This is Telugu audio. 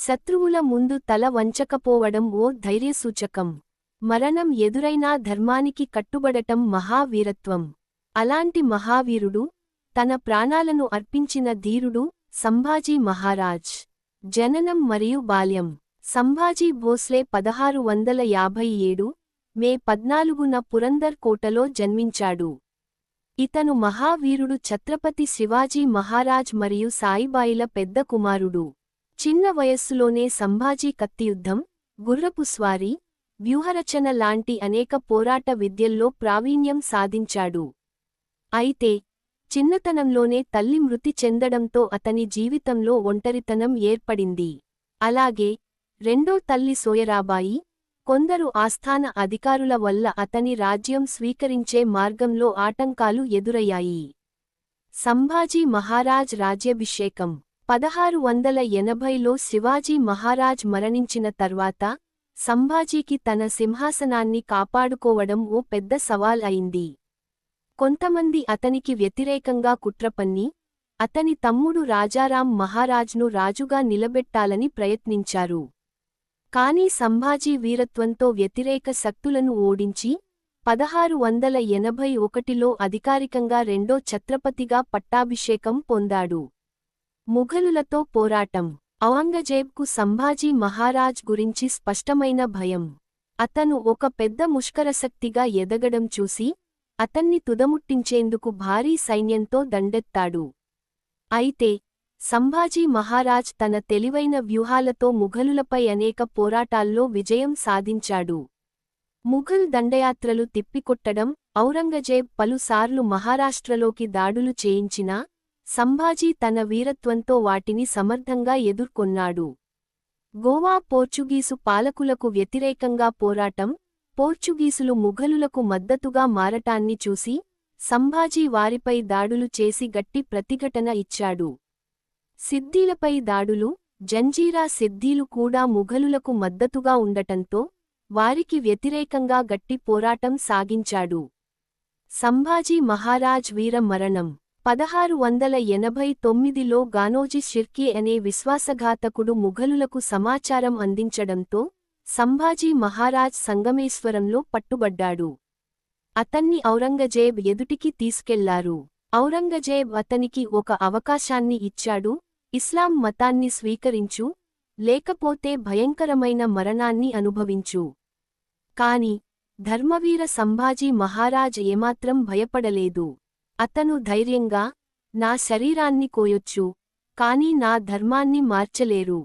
శత్రువుల ముందు తల వంచకపోవడం ఓ ధైర్యసూచకం. మరణం ఎదురైనా ధర్మానికి కట్టుబడటం మహావీరత్వం. అలాంటి మహావీరుడు, తన ప్రాణాలను అర్పించిన ధీరుడు సంభాజీ మహారాజ్. జననం మరియు బాల్యం. సంభాజీ భోస్లే 1657 మే 14న పురందర్ కోటలో జన్మించాడు. ఇతను మహావీరుడు ఛత్రపతి శివాజీ మహారాజ్ మరియు సాయిబాయిల పెద్ద కుమారుడు. చిన్న వయస్సులోనే సంభాజీ కత్తియుద్ధం, గుర్రపు స్వారీ, వ్యూహరచన లాంటి అనేక పోరాట విద్యల్లో ప్రావీణ్యం సాధించాడు. అయితే, చిన్నతనంలోనే తల్లి మృతి చెందడంతో అతని జీవితంలో ఒంటరితనం ఏర్పడింది. అలాగే, రెండో తల్లి సోయరాబాయి, కొందరు ఆస్థాన అధికారుల వల్ల అతని రాజ్యం స్వీకరించే మార్గంలో ఆటంకాలు ఎదురయ్యాయి. సంభాజీ మహారాజ్ రాజ్యాభిషేకం. 1680లో శివాజీ మహారాజ్ మరణించిన తర్వాత, సంభాజీకి తన సింహాసనాన్ని కాపాడుకోవడం ఓ పెద్ద సవాల్ అయింది. కొంతమంది అతనికి వ్యతిరేకంగా కుట్రపన్ని, అతని తమ్ముడు రాజారాం మహారాజ్ను రాజుగా నిలబెట్టాలని ప్రయత్నించారు. కానీ సంభాజీ వీరత్వంతో వ్యతిరేక శక్తులను ఓడించి, 1681లో అధికారికంగా రెండో ఛత్రపతిగా పట్టాభిషేకం పొందాడు. ముఘలులతో పోరాటం. ఔరంగజేబ్కు సంభాజీ మహారాజ్ గురించి స్పష్టమైన భయం. అతను ఒక పెద్ద ముష్కరశక్తిగా ఎదగడం చూసి, అతన్ని తుదముట్టించేందుకు భారీ సైన్యంతో దండెత్తాడు. అయితే, సంభాజీ మహారాజ్ తన తెలివైన వ్యూహాలతో ముఘలులపై అనేక పోరాటాల్లో విజయం సాధించాడు. ముఘల్ దండయాత్రలు తిప్పికొట్టడం, ఔరంగజేబ్ పలుసార్లు మహారాష్ట్రలోకి దాడులు చేయించినా, సంభాజీ తన వీరత్వంతో వాటిని సమర్థంగా ఎదుర్కొన్నాడు. గోవా పోర్చుగీసు పాలకులకు వ్యతిరేకంగా పోరాటం. పోర్చుగీసులు ముఘలులకు మద్దతుగా మారటాన్ని చూసి, సంభాజీ వారిపై దాడులు చేసి గట్టి ప్రతిఘటన ఇచ్చాడు. సిద్దీలపై దాడులు. జంజీరా సిద్దీలు కూడా ముఘలులకు మద్దతుగా ఉండటంతో, వారికి వ్యతిరేకంగా గట్టి పోరాటం సాగించాడు. సంభాజీ మహారాజ్ వీర మరణం. 1689లో గానోజీ షిర్కీ అనే విశ్వాసఘాతకుడు ముఘలులకు సమాచారం అందించడంతో, సంభాజీ మహారాజ్ సంగమేశ్వరంలో పట్టుబడ్డాడు. అతన్ని ఔరంగజేబ్ ఎదుటికి తీసుకెళ్లారు. ఔరంగజేబ్ అతనికి ఒక అవకాశాన్ని ఇచ్చాడు: ఇస్లాం మతాన్ని స్వీకరించు, లేకపోతే భయంకరమైన మరణాన్ని అనుభవించు. కాని, ధర్మవీర సంభాజీ మహారాజ్ ఏమాత్రం భయపడలేదు. అతను ధైర్యంగా, నా శరీరాన్ని కోయొచ్చు, కాని నా ధర్మాన్ని మార్చలేరు.